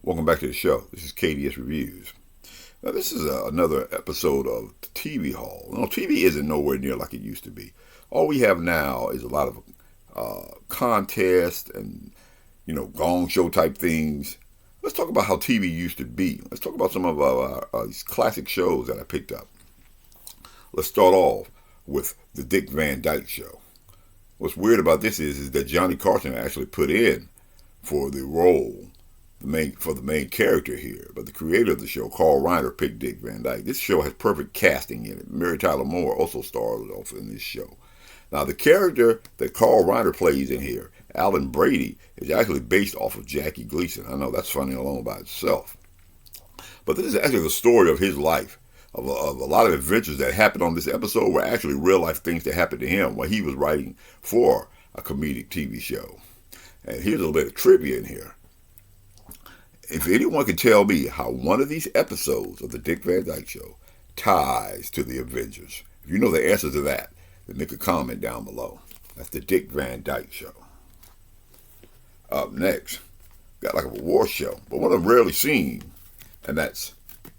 Welcome back to the show. This is KDS Reviews. Now, this is another episode of the TV Haul. No, TV isn't nowhere near like it used to be. All we have now is a lot of contests and, gong show type things. Let's talk about how TV used to be. Let's talk about some of our these classic shows that I picked up. Let's start off with the Dick Van Dyke Show. What's weird about this is that Johnny Carson actually put in for the role, for the main character here, but the creator of the show, Carl Reiner, picked Dick Van Dyke. This show has perfect casting in it. Mary Tyler Moore also stars off in this show. Now, the character that Carl Reiner plays in here, Alan Brady, is actually based off of Jackie Gleason. I know that's funny alone by itself. But this is actually the story of his life, of a lot of adventures that happened on this episode were actually real-life things that happened to him while he was writing for a comedic TV show. And here's a little bit of trivia in here. If anyone can tell me how one of these episodes of the Dick Van Dyke Show ties to the Avengers, if you know the answer to that, then make a comment down below. That's the Dick Van Dyke Show. Up next, got like a war show, but one I've rarely seen, and that's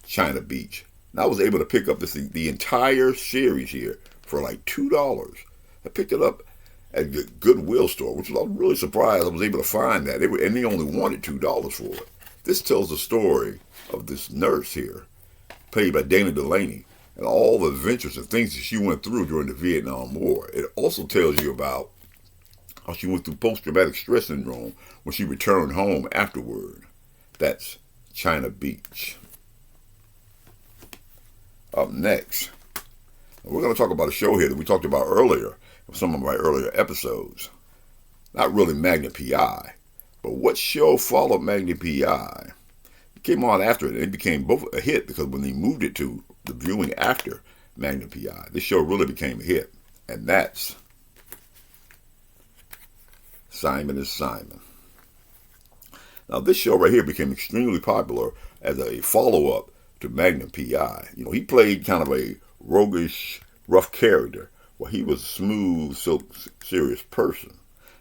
China Beach. And I was able to pick up the entire series here for like $2. I picked it up at the Goodwill store, which I was really surprised I was able to find that. And they only wanted $2 for it. This tells the story of this nurse here, played by Dana Delaney, and all the adventures and things that she went through during the Vietnam War. It also tells you about how she went through post-traumatic stress syndrome when she returned home afterward. That's China Beach. Up next, we're going to talk about a show here that we talked about earlier, some of my earlier episodes. Not really Magnum P.I., but what show followed Magnum P.I.? It came on after it, and it became both a hit because when they moved it to the viewing after Magnum P.I., this show really became a hit, and that's Simon is Simon. Now, this show right here became extremely popular as a follow-up to Magnum P.I. He played kind of a roguish, rough character, while he was a smooth, serious person.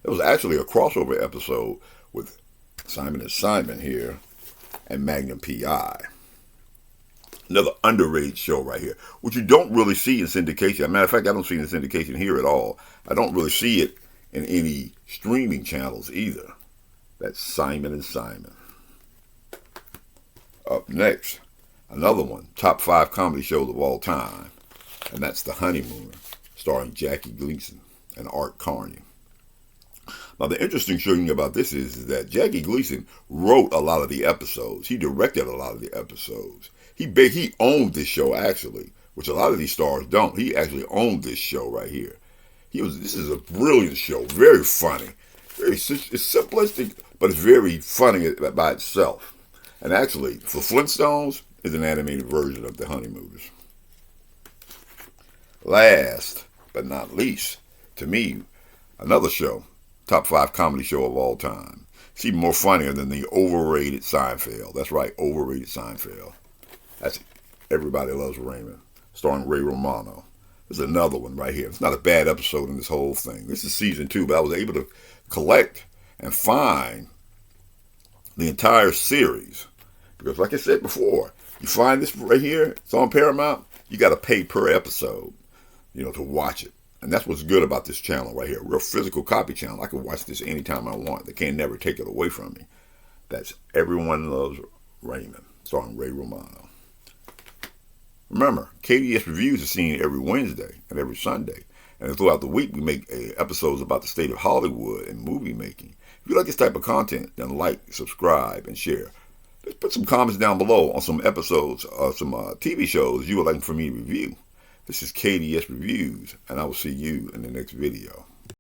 It was actually a crossover episode with Simon is Simon here and Magnum P.I. Another underrated show right here, which you don't really see in syndication. As a matter of fact, I don't see it in syndication here at all. I don't really see it in any streaming channels either. That's Simon and Simon. Up next, another one, top 5 comedy shows of all time, and that's The Honeymooner, starring Jackie Gleason and Art Carney. Now, the interesting thing about this is that Jackie Gleason wrote a lot of the episodes. He directed a lot of the episodes. He owned this show, actually, which a lot of these stars don't. He actually owned this show right here. This is a brilliant show, very funny. It's simplistic, but it's very funny by itself. And actually, for Flintstones, is an animated version of The Honeymooners. Last but not least, to me, another show, top 5 comedy show of all time. It's even more funnier than the overrated Seinfeld. That's right, overrated Seinfeld. That's Everybody Loves Raymond, starring Ray Romano. There's another one right here. It's not a bad episode in this whole thing. This is season 2, but I was able to collect and find the entire series. Because like I said before, you find this right here, it's on Paramount, you got to pay per episode, to watch it. And that's what's good about this channel right here. Real physical copy channel. I can watch this anytime I want. They can't never take it away from me. That's Everyone Loves Raymond, starring Ray Romano. Remember, KDS Reviews is seen every Wednesday and every Sunday. And throughout the week, we make episodes about the state of Hollywood and movie making. If you like this type of content, then like, subscribe, and share. Let's put some comments down below on some episodes or some TV shows you would like for me to review. This is KDS Reviews, and I will see you in the next video.